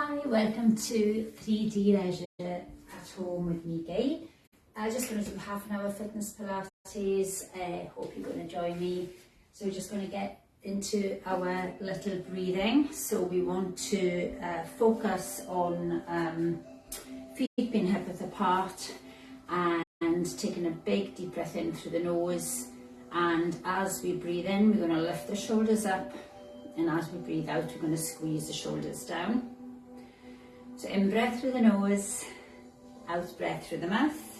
Hi, welcome to 3D Leisure at Home with me, Gail. I'm just going to do half an hour fitness Pilates. Hope you're going to join me. So we're just going to get into our little breathing. So we want to focus on feet being hip width apart and taking a big deep breath in through the nose. And as we breathe in, we're going to lift the shoulders up. And as we breathe out, we're going to squeeze the shoulders down. So in breath through the nose, out breath through the mouth.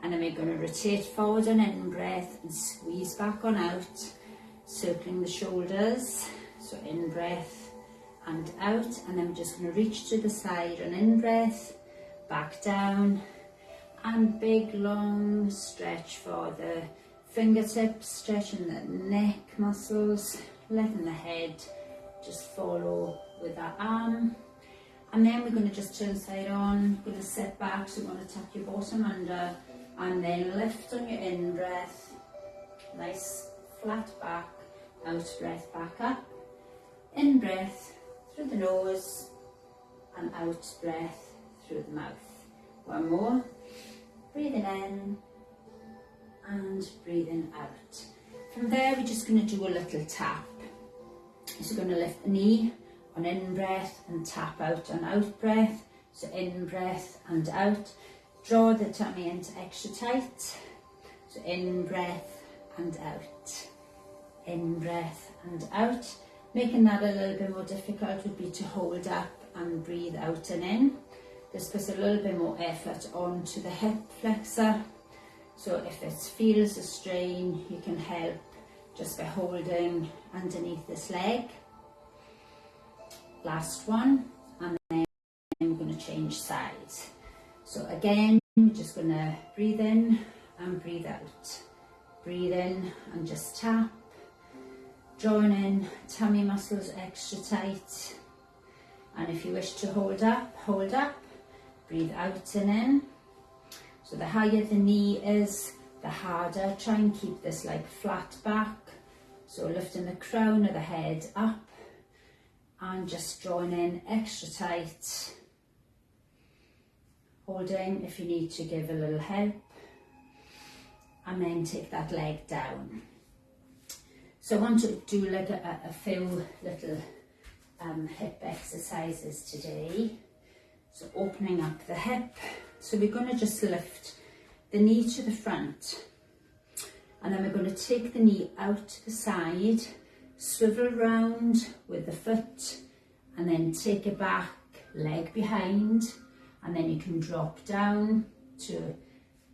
And then we're going to rotate forward on in breath and squeeze back on out, circling the shoulders. So in breath and out. And then we're just going to reach to the side on in breath, back down. And big long stretch for the fingertips, stretching the neck muscles, letting the head just follow with our arm. And then we're going to just turn side on, going to sit back, so we're going to tuck your bottom under, and then lift on your in breath, nice flat back, out breath back up, in breath through the nose, and out breath through the mouth. One more, breathing in, and breathing out. From there, we're just going to do a little tap. So we're going to lift the knee on in breath and tap out on out breath. So in breath and out. Draw the tummy into extra tight. So in breath and out. In breath and out. Making that a little bit more difficult would be to hold up and breathe out and in. This puts a little bit more effort onto the hip flexor. So if it feels a strain, you can help just by holding underneath this leg. Last one, and then we're going to change sides. So again, we're just going to breathe in and breathe out. Breathe in and just tap. Drawing in tummy muscles extra tight. And if you wish to hold up, hold up. Breathe out and in. So the higher the knee is, the harder. Try and keep this like flat back. So lifting the crown of the head up and just drawing in extra tight. Holding if you need to give a little help. And then take that leg down. So I want to do like a few little hip exercises today. So opening up the hip. So we're going to just lift the knee to the front. And then we're going to take the knee out to the side, swivel round with the foot, and then take it back, leg behind, and then you can drop down to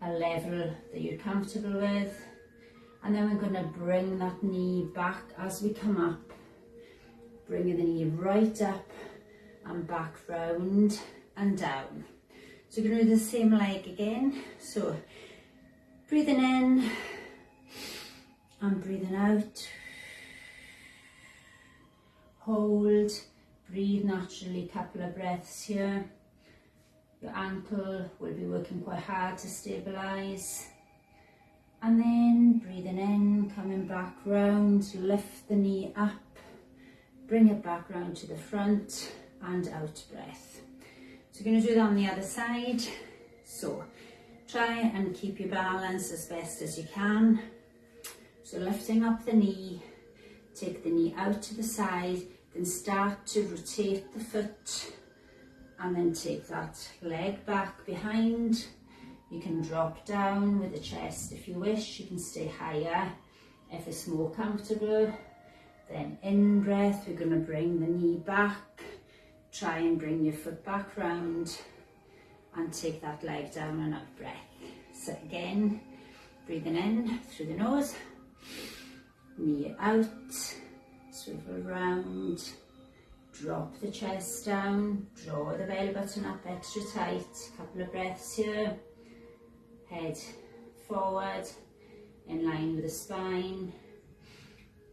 a level that you're comfortable with. And then we're going to bring that knee back as we come up, bringing the knee right up and back round and down. So we're going to do the same leg again. So breathing in and breathing out. Hold, breathe naturally, couple of breaths here. Your ankle will be working quite hard to stabilise. And then breathing in, coming back round, lift the knee up, bring it back round to the front and out breath. So we're going to do that on the other side. So try and keep your balance as best as you can. So lifting up the knee, take the knee out to the side, then start to rotate the foot and then take that leg back behind. You can drop down with the chest if you wish. You can stay higher if it's more comfortable. Then in breath, we're going to bring the knee back. Try and bring your foot back round and take that leg down and out breath. So again, breathing in through the nose, knee out, swivel round, drop the chest down, draw the belly button up extra tight, couple of breaths here, head forward, in line with the spine,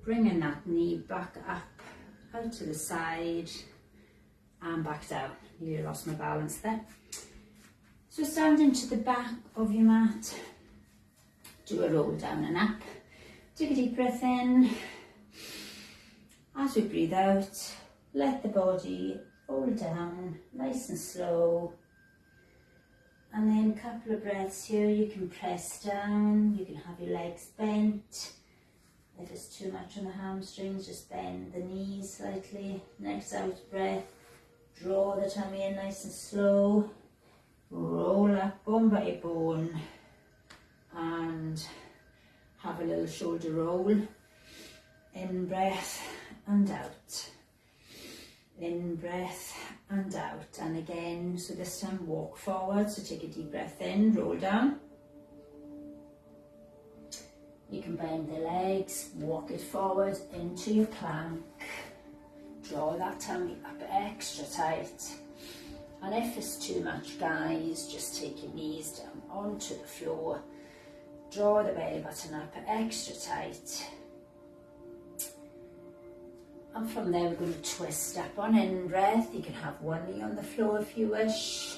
bringing that knee back up, out to the side, and back down. Nearly lost my balance there. So standing to the back of your mat, do a roll down and up. Take a deep breath in. As we breathe out, let the body hold down, nice and slow. And then a couple of breaths here, you can press down, you can have your legs bent. If it's too much on the hamstrings, just bend the knees slightly. Next out breath, draw the tummy in nice and slow. Roll up bone by bone. And have a little shoulder roll. In breath and out. In breath and out. And again, so this time walk forward. So take a deep breath in, roll down. You can bend the legs, walk it forward into your plank. Draw that tummy up extra tight. And if it's too much, guys, just take your knees down onto the floor. Draw the belly button up extra tight. And from there we're going to twist up on in breath. You can have one knee on the floor if you wish.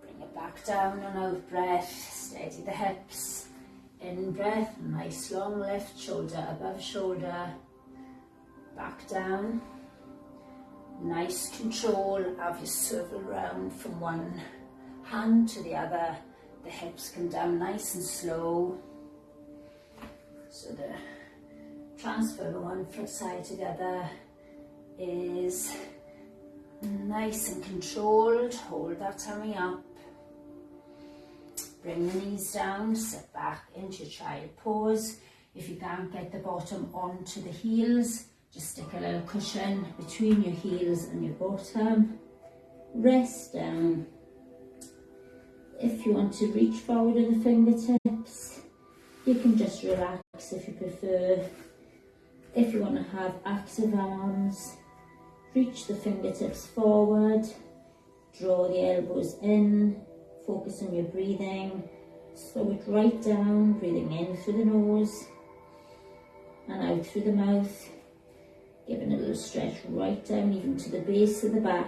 Bring it back down on out breath. Steady the hips. In breath, nice long lift, shoulder above shoulder. Back down. Nice control of your swivel round from one hand to the other. The hips come down nice and slow. So the transfer from one foot side to the other is nice and controlled. Hold that tummy up. Bring the knees down, sit back into your child pose. If you can't get the bottom onto the heels, just stick a little cushion between your heels and your bottom. Rest down. If you want to reach forward with the fingertips, you can just relax if you prefer. If you want to have active arms, reach the fingertips forward, draw the elbows in, focus on your breathing, slow it right down, breathing in through the nose and out through the mouth, giving a little stretch right down even to the base of the back.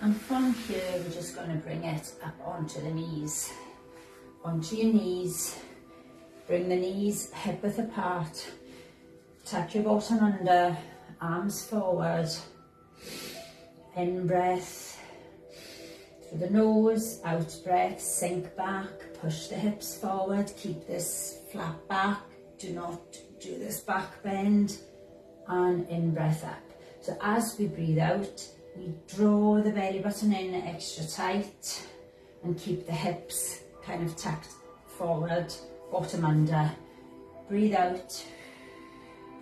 And from here, we're just going to bring it up onto the knees. Onto your knees. Bring the knees hip width apart. Tuck your bottom under, arms forward. In breath. Through the nose, out breath, sink back. Push the hips forward. Keep this flat back. Do not do this back bend. And in breath up. So as we breathe out, we draw the belly button in extra tight and keep the hips kind of tucked forward, bottom under. Breathe out,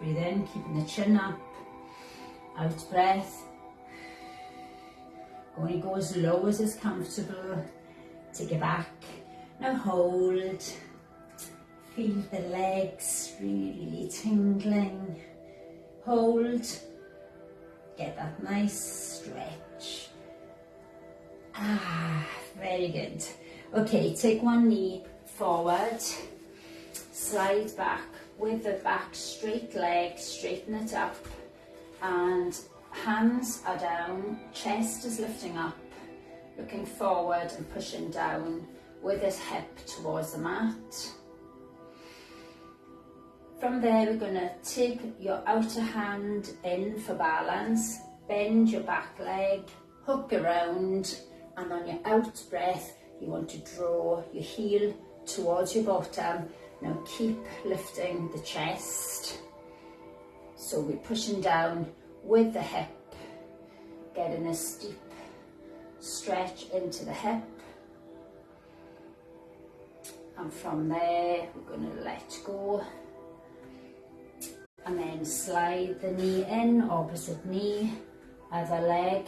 breathe in, keeping the chin up, out breath. Only go as low as is comfortable, take it back. Now hold, feel the legs really tingling, hold. Get that nice stretch. Very good. Okay, take one knee forward, slide back with the back straight leg, straighten it up, and hands are down, chest is lifting up, looking forward and pushing down with this hip towards the mat. From there, we're going to take your outer hand in for balance, bend your back leg, hook around, and on your out breath, you want to draw your heel towards your bottom. Now keep lifting the chest. So we're pushing down with the hip, getting a steep stretch into the hip. And from there, we're going to let go. And then slide the knee in, opposite knee, other leg,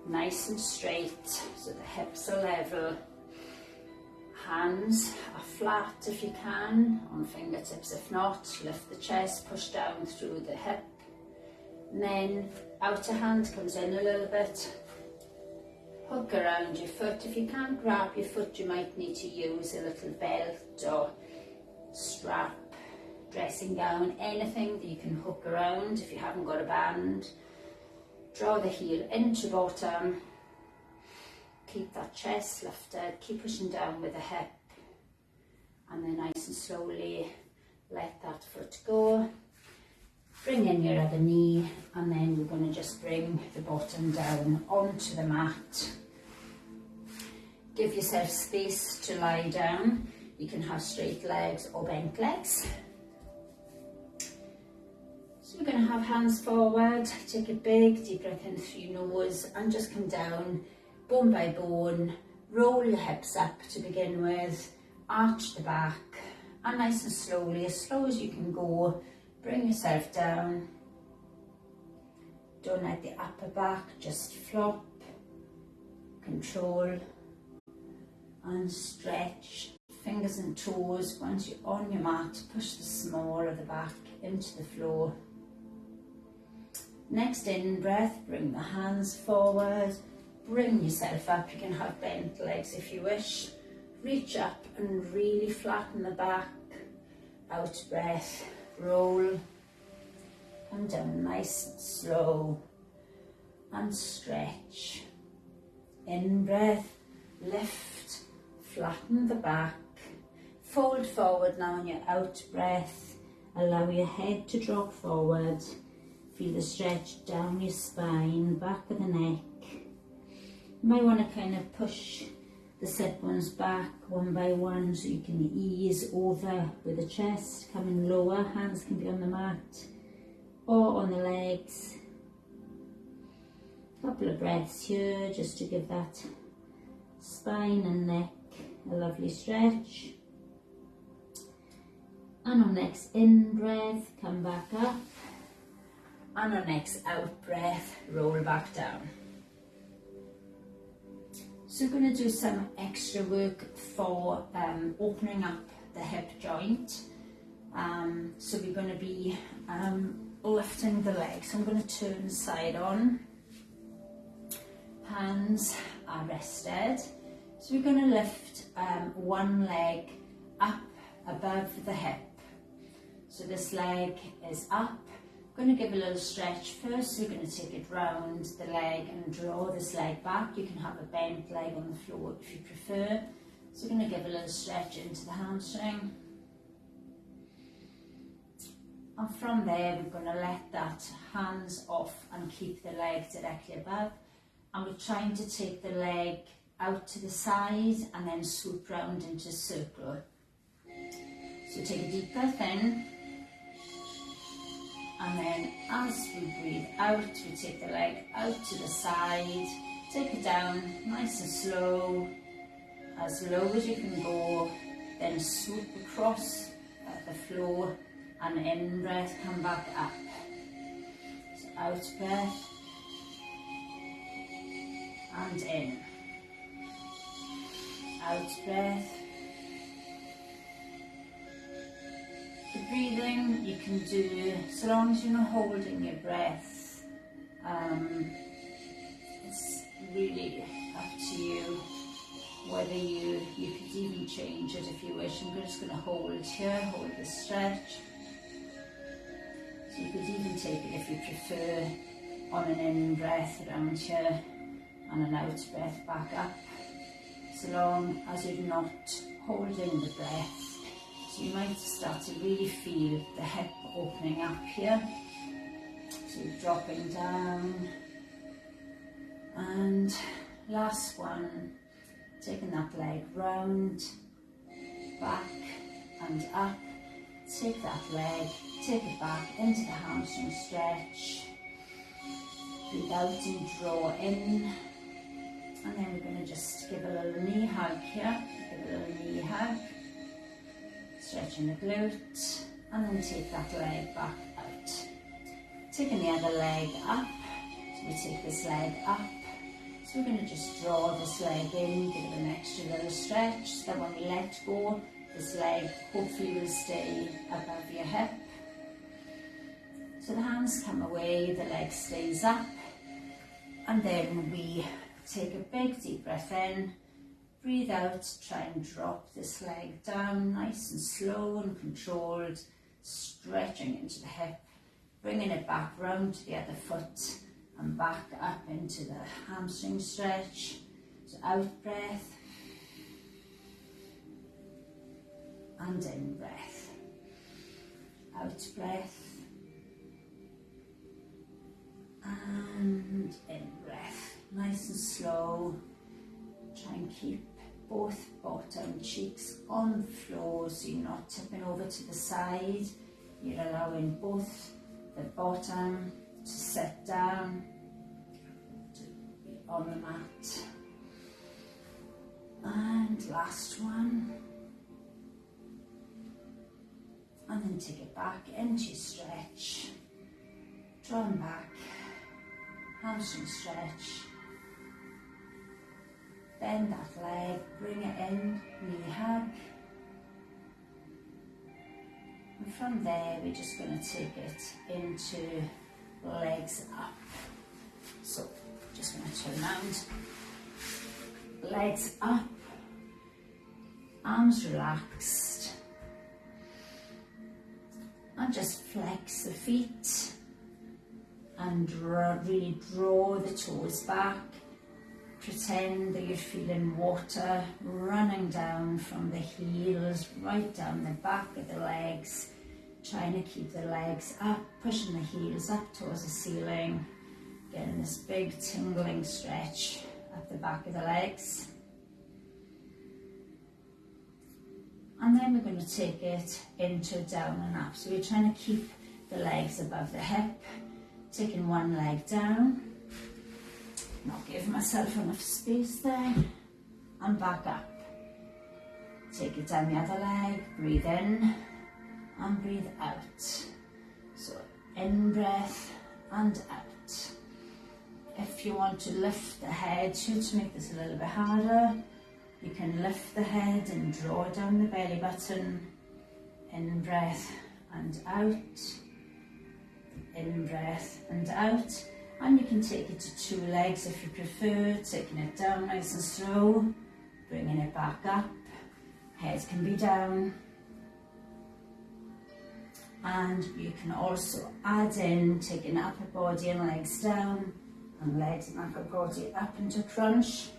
nice and straight, so the hips are level. Hands are flat if you can, on fingertips. If not, lift the chest, push down through the hip. And then outer hand comes in a little bit. Hook around your foot. If you can't grab your foot, you might need to use a little belt or strap, dressing gown, anything that you can hook around if you haven't got a band. Draw the heel into bottom. Keep that chest lifted, keep pushing down with the hip. and slowly let that foot go. Bring in your other knee, and then you're going to just bring the bottom down onto the mat. Give yourself space to lie down. You can have straight legs or bent legs. So we're going to have hands forward. Take a big deep breath in through your nose and just come down bone by bone. Roll your hips up to begin with. Arch the back, and nice and slowly, as slow as you can go, bring yourself down. Don't let the upper back just flop. Control and stretch. Fingers and toes. Once you're on your mat, push the small of the back into the floor. Next in breath, bring the hands forward. Bring yourself up. You can have bent legs if you wish. Reach up and really flatten the back. Out breath, roll. Come down nice and slow. And stretch. In breath, lift, flatten the back. Fold forward now on your out breath. Allow your head to drop forward. Feel the stretch down your spine, back of the neck. You might want to kind of push the sit bones back one by one so you can ease over with the chest, coming lower. Hands can be on the mat or on the legs. Couple of breaths here just to give that spine and neck a lovely stretch. And on next in breath, come back up. And on next out breath, roll back down. So we're going to do some extra work for opening up the hip joint. So we're going to be lifting the legs. So I'm going to turn side on. Hands are rested. So we're going to lift one leg up above the hip. So this leg is up. I'm going to give a little stretch first. So you're going to take it round the leg and draw this leg back. You can have a bent leg on the floor if you prefer. So we're going to give a little stretch into the hamstring. And from there, we're going to let that hands off and keep the leg directly above. And we're trying to take the leg out to the side and then swoop round into a circle. So take a deep breath in. And then as we breathe out, we take the leg out to the side, take it down nice and slow, as low as you can go, then swoop across the floor, and in breath, come back up. So out breath, and in. Out breath. The breathing you can do so long as you're not holding your breath. It's really up to you whether you could even change it if you wish. I'm just going to hold here, hold the stretch. So you could even take it if you prefer on an in breath around here and an out breath back up, so long as you're not holding the breath. So you might start to really feel the hip opening up here. So you're dropping down. And last one, taking that leg round, back and up. Take that leg, take it back into the hamstring stretch. Breathe out and draw in. And then we're going to just give a little knee hug here. Give a little knee hug. Stretching the glute, and then take that leg back out. Taking the other leg up, so we take this leg up. So we're going to just draw this leg in, give it an extra little stretch, so that when we let go, this leg hopefully will stay above your hip. So the hands come away, the leg stays up, and then we take a big deep breath in. Breathe out, try and drop this leg down, nice and slow and controlled, stretching into the hip, bringing it back round to the other foot and back up into the hamstring stretch. So out breath and in breath. Out breath and in breath. Nice and slow. Try and keep both bottom cheeks on the floor so you're not tipping over to the side. You're allowing both the bottom to sit down, to be on the mat. And last one. And then take it back into your stretch. Draw back, hamstring stretch. Bend that leg, bring it in, knee hug. And from there, we're just going to take it into legs up. So, just going to turn around. Legs up, arms relaxed. And just flex the feet and really draw the toes back. Pretend that you're feeling water running down from the heels, right down the back of the legs. Trying to keep the legs up, pushing the heels up towards the ceiling. Getting this big tingling stretch up the back of the legs. And then we're going to take it into down and up. So we're trying to keep the legs above the hip. Taking one leg down. Not giving myself enough space there. And back up. Take it down the other leg. Breathe in and breathe out. So in breath and out. If you want to lift the head, to make this a little bit harder, you can lift the head and draw down the belly button. In breath and out. In breath and out. And you can take it to two legs if you prefer, taking it down nice and slow, bringing it back up. Head can be down. And you can also add in taking upper body and legs down, and legs and upper body up into crunch.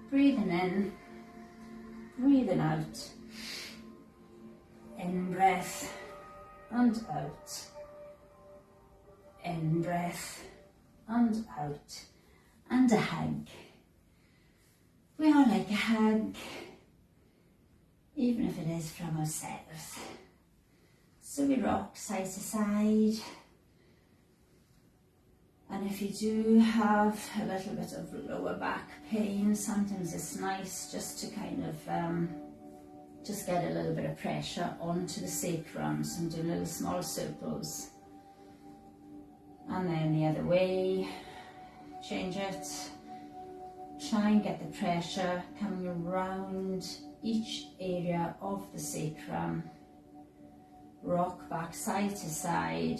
Breathing in, breathing out. In breath and out. In breath and out. And a hug. We all like a hug, even if it is from ourselves. So we rock side to side. And if you do have a little bit of lower back pain, sometimes it's nice just to kind of just get a little bit of pressure onto the sacrum. So I'm doing little small circles. And then the other way, change it. Try and get the pressure coming around each area of the sacrum. Rock back side to side.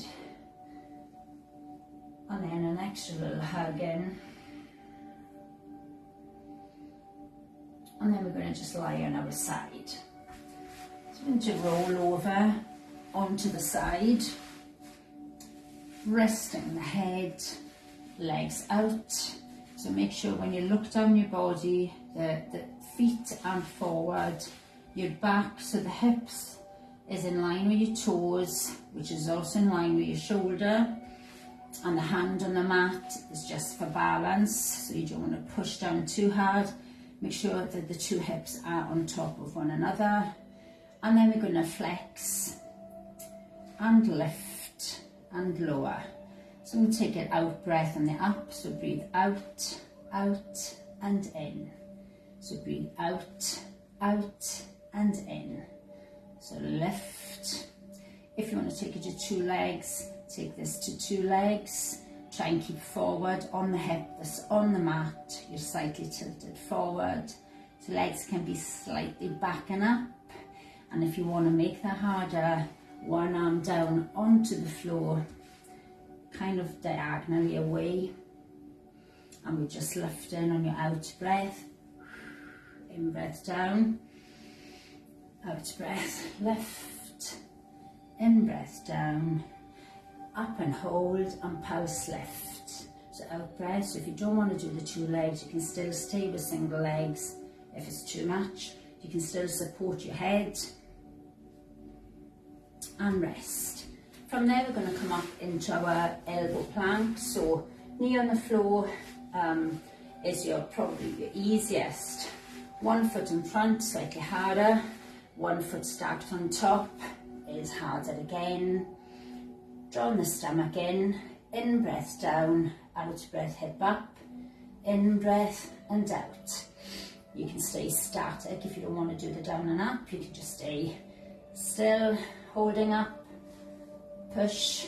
And then an extra little hug in. And then we're going to just lie on our side. So we're going to roll over onto the side. Resting the head, legs out. So make sure when you look down your body, the feet and forward, your back, so the hips is in line with your toes, which is also in line with your shoulder. And the hand on the mat is just for balance, so you don't want to push down too hard. Make sure that the two hips are on top of one another. And then we're going to flex and lift and lower. So I'm going to take it out breath on the up, so breathe out, out and in. So breathe out, out and in. So lift. If you want to take it to two legs, take this to two legs. Try and keep forward on the hip that's on the mat. You're slightly tilted forward. So legs can be slightly back and up. And if you want to make that harder, one arm down onto the floor, kind of diagonally away. And we just lift in on your out breath. In breath down. Out breath, lift. In breath down. Up and hold and pulse lift. So out breath. So if you don't want to do the two legs, you can still stay with single legs. If it's too much, You can still support your head and rest. From there we're going to come up into our elbow plank, so knee on the floor is probably your easiest. 1 foot in front, slightly harder, 1 foot stacked on top is harder again. Drawing the stomach in breath down, out breath hip up, in breath and out. You can stay static if you don't want to do the down and up, you can just stay still, holding up, push,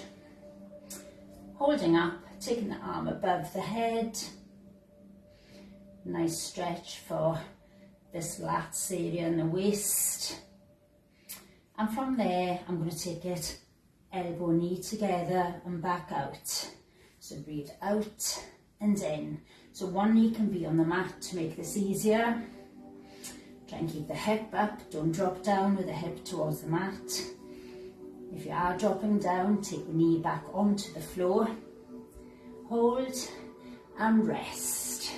holding up, taking the arm above the head. Nice stretch for this lats area in the waist. And from there, I'm going to take it elbow knee together and back out. So breathe out and in. So one knee can be on the mat to make this easier. Try and keep the hip up, don't drop down with the hip towards the mat. If you are dropping down, take the knee back onto the floor. Hold and rest.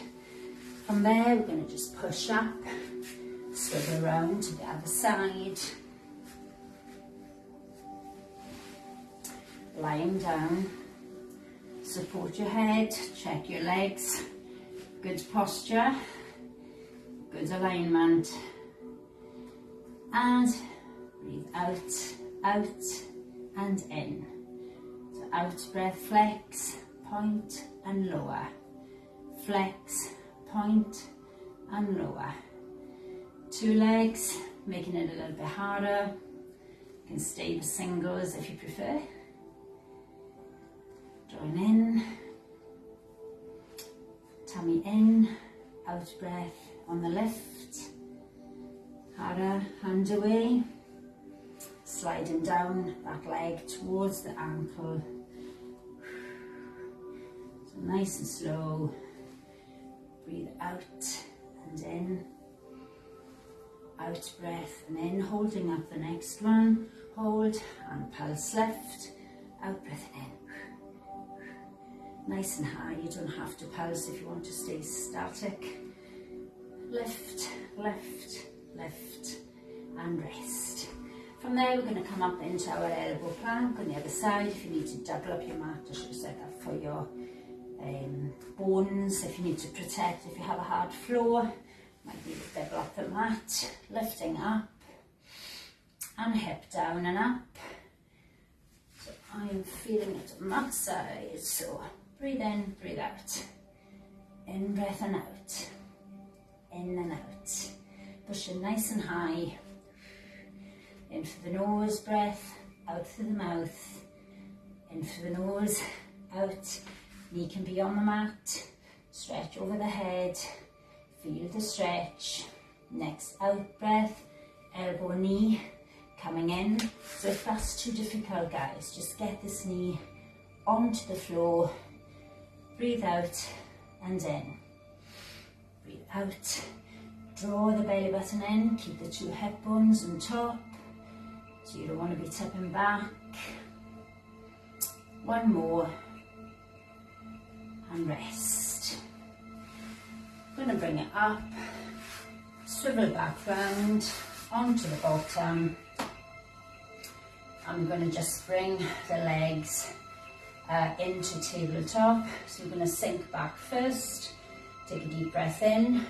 From there, we're going to just push up, swivel around to the other side. Lying down, support your head, check your legs, good posture, good alignment, and breathe out and in. So out breath, flex, point and lower, flex, point and lower. 2 legs, making it a little bit harder. You can stay with singles if you prefer. Drawing in, tummy in, out breath on the lift, harder, hand away, sliding down that leg towards the ankle. So nice and slow, breathe out and in, out breath and in, holding up the next one, hold and pulse left, out breath in. Nice and high, you don't have to pulse if you want to stay static. Lift, lift, lift and rest. From there we're going to come up into our elbow plank on the other side. If you need to double up your mat, I should have said that, for your bones. If you need to protect, if you have a hard floor, might need to double up the mat. Lifting up and hip down and up. So I am feeling it on that side, so breathe in, breathe out. In breath and out. In and out. Pushing nice and high. In through the nose, breath, out through the mouth. In through the nose, out. Knee can be on the mat. Stretch over the head. Feel the stretch. Next out breath, elbow, knee coming in. So if that's too difficult, guys, just get this knee onto the floor. Breathe out and in. Breathe out. Draw the belly button in. Keep the 2 hip bones on top. So you don't want to be tipping back. 1 more. And rest. I'm going to bring it up. Swivel back round onto the bottom. I'm going to just bring the legs into tabletop. So we're going to sink back first. Take a deep breath in.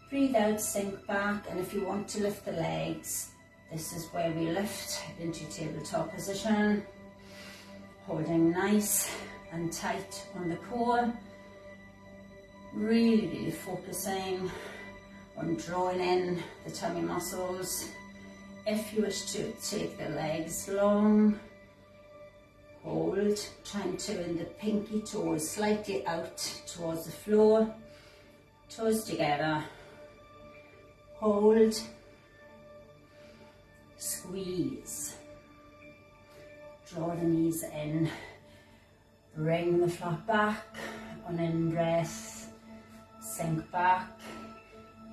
Breathe out, sink back. And if you want to lift the legs, this is where we lift into tabletop position. Holding nice and tight on the core. Really, really focusing on drawing in the tummy muscles. If you wish to take the legs long, hold, trying to turn the pinky toes slightly out towards the floor, toes together, hold, squeeze, draw the knees in, bring the flat back on in breath, sink back,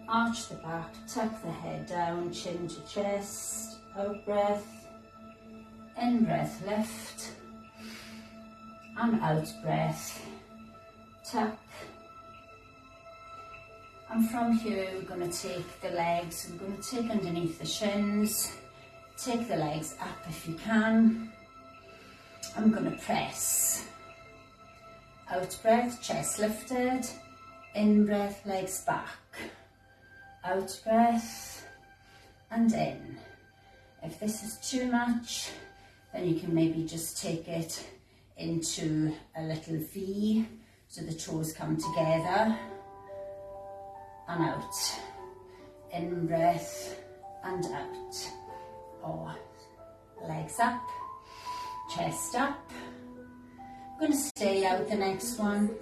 arch the back, tuck the head down, chin to chest, out breath, in breath lift, and out breath, tuck, And from here we're going to take the legs, we're going to take underneath the shins, take the legs up if you can. I'm going to press. Out breath, chest lifted. In breath, legs back. Out breath and in. If this is too much, then you can maybe just take it into a little V so the toes come together. And out. In breath and out. Or legs up, chest up. I'm going to stay out the next one.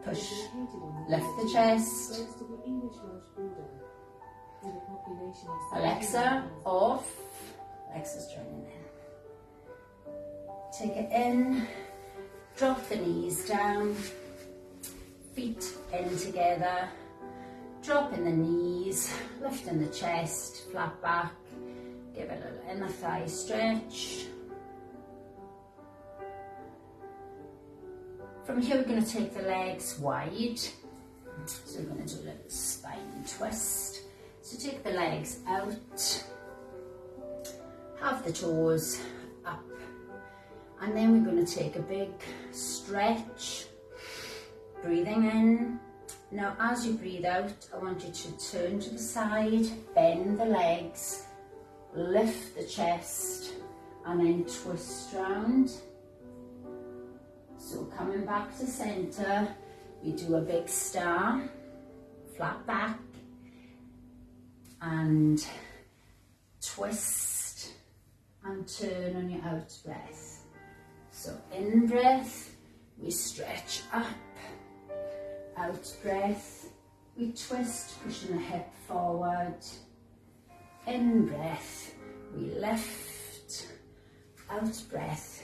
Push, lift the chest. Alexa off. Alexa's joining in. Take it in. Drop the knees down. Feet in together. Drop in the knees. Lifting the chest. Flat back. Give it a little inner thigh stretch. From here we're going to take the legs wide. So we're going to do a little spine twist. So take the legs out. Have the toes up. And then we're going to take a big stretch. Breathing in. Now as you breathe out, I want you to turn to the side, bend the legs, lift the chest, and then twist round. So coming back to centre, we do a big star, flat back, and twist and turn on your out breath. So in breath, we stretch up. Out breath, we twist, pushing the hip forward. In breath, we lift. Out breath,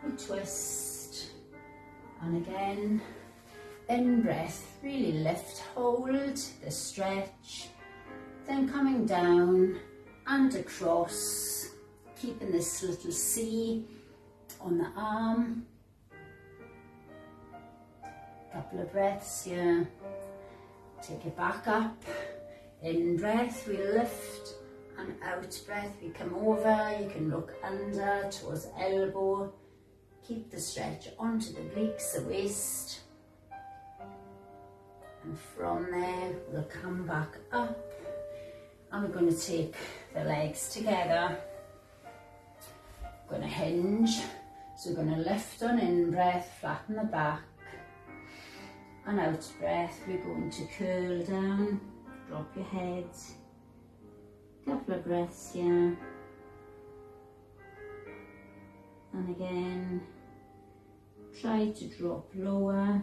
we twist. And again, in breath, really lift, hold the stretch. Then coming down and across, keeping this little C on the arm. Couple of breaths here. Take it back up. In breath, we lift, and out breath, we come over. You can look under towards the elbow. Keep the stretch onto the obliques, the waist. And from there, we'll come back up. And we're going to take the legs together. We're going to hinge. So we're going to lift on in breath, flatten the back. And out breath, we're going to curl down, drop your head. Couple of breaths here. And again, try to drop lower.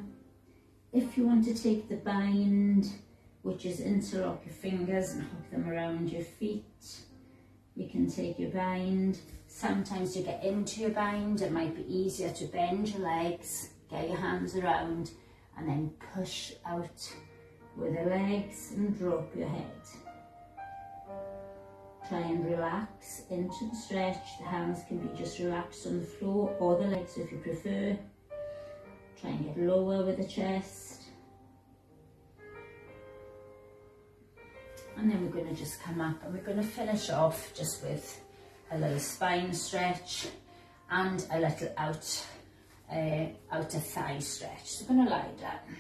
If you want to take the bind, which is interlock your fingers and hook them around your feet, you can take your bind. Sometimes to get into your bind, it might be easier to bend your legs, get your hands around, and then push out with the legs and drop your head. Try and relax into the stretch. The hands can be just relaxed on the floor, or the legs if you prefer. Try and get lower with the chest. And then we're going to just come up and we're going to finish off just with a little spine stretch and a little outer thigh stretch. So we're going to lie down.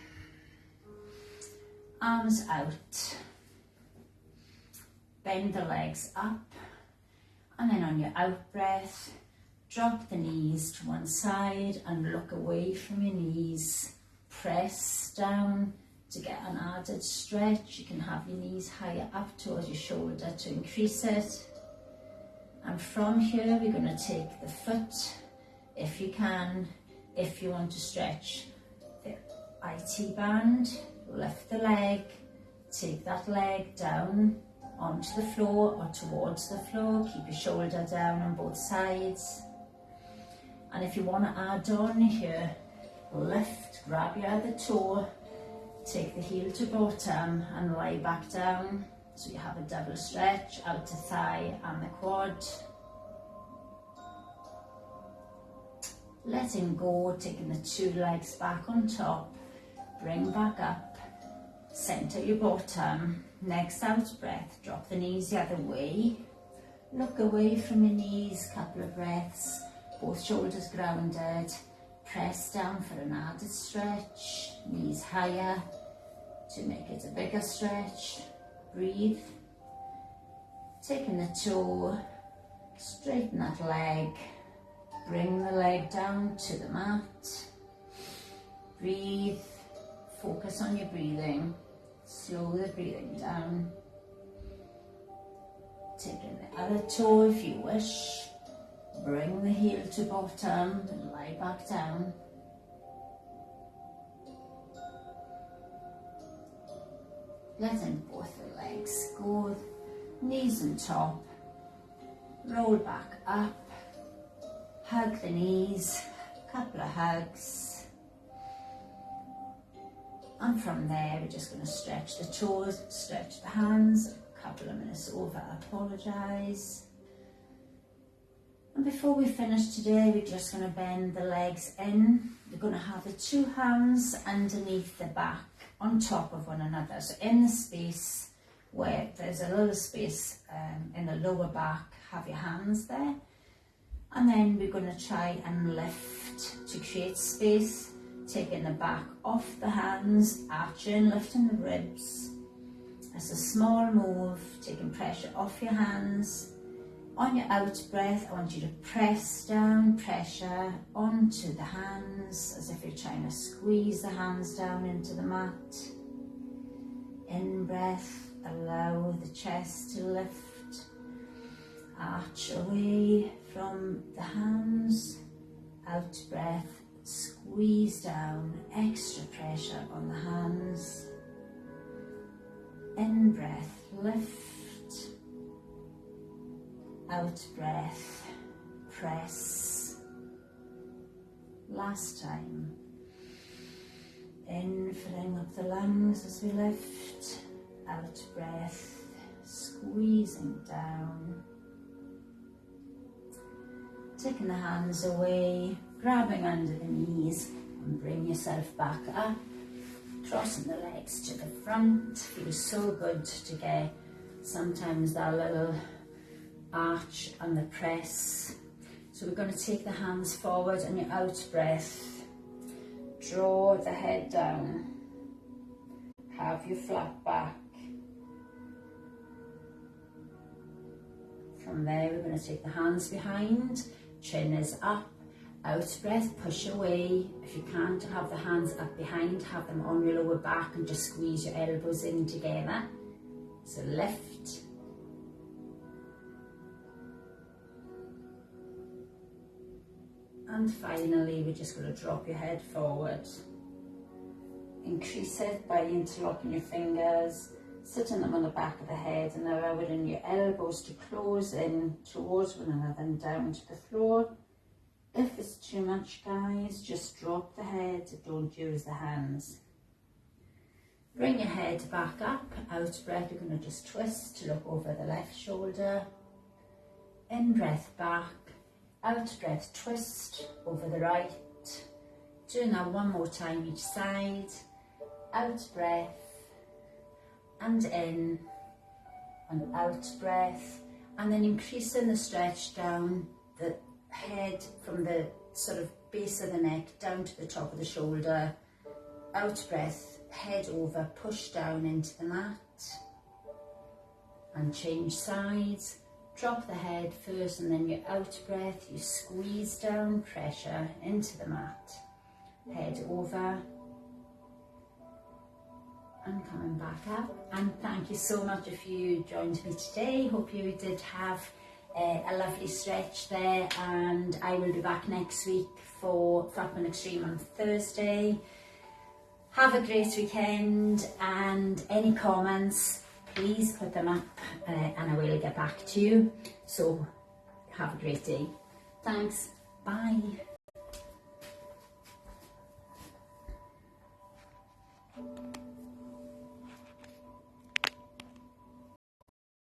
Arms out. Bend the legs up. And then on your out breath, drop the knees to one side and look away from your knees. Press down to get an added stretch. You can have your knees higher up towards your shoulder to increase it. And from here, we're going to take the foot, if you can. If you want to stretch the IT band, lift the leg, take that leg down onto the floor or towards the floor. Keep your shoulder down on both sides. And if you want to add on here, lift, grab your other toe, take the heel to bottom and lie back down. So you have a double stretch, outer thigh and the quad. Letting go, taking the two legs back on top, bring back up, centre your bottom. Next out breath, drop the knees the other way. Look away from your knees, couple of breaths, both shoulders grounded. Press down for an added stretch, knees higher to make it a bigger stretch. Breathe. Taking the toe, straighten that leg, bring the leg down to the mat. Breathe, focus on your breathing, slow the breathing down. Taking the other toe if you wish, bring the heel to bottom and lie back down. Letting both the legs go, knees on top, roll back up, hug the knees, couple of hugs. And from there, we're just going to stretch the toes, stretch the hands, a couple of minutes over, apologise. And before we finish today, we're just going to bend the legs in. We're going to have the two hands underneath the back on top of one another. So in the space where there's a little space in the lower back, have your hands there. And then we're going to try and lift to create space, taking the back off the hands, arching, lifting the ribs. It's a small move, taking pressure off your hands. On your out breath, I want you to press down, pressure onto the hands as if you're trying to squeeze the hands down into the mat. In breath, allow the chest to lift, arch away from the hands. Out breath, squeeze down, extra pressure on the hands. In breath, lift. Out breath, press. Last time. In, filling up the lungs as we lift. Out breath, squeezing down. Taking the hands away, grabbing under the knees and bring yourself back up. Crossing the legs to the front. Feels so good to get sometimes that little arch and the press. So we're going to take the hands forward and your out breath. Draw the head down. Have your flat back. From there we're going to take the hands behind. Chin is up. Out breath, push away. If you can't have the hands up behind, have them on your lower back and just squeeze your elbows in together. So lift. And finally, we're just going to drop your head forward. Increase it by interlocking your fingers, sitting them on the back of the head and allowing your elbows to close in towards one another and down to the floor. If it's too much, guys, just drop the head, don't use the hands. Bring your head back up, out breath, you're going to just twist to look over the left shoulder. In breath back. Out breath, twist over the right. Do that one more time each side. Out breath and in and out breath, and then increasing the stretch down the head from the sort of base of the neck down to the top of the shoulder. Out breath, head over, push down into the mat and change sides. Drop the head first and then your out breath, you squeeze down, pressure into the mat. Head over and coming back up. And thank you so much if you joined me today. Hope you did have a lovely stretch there, and I will be back next week for Flatman Extreme on Thursday. Have a great weekend, and any comments, please put them up and I will get back to you. So have a great day. Thanks. Bye.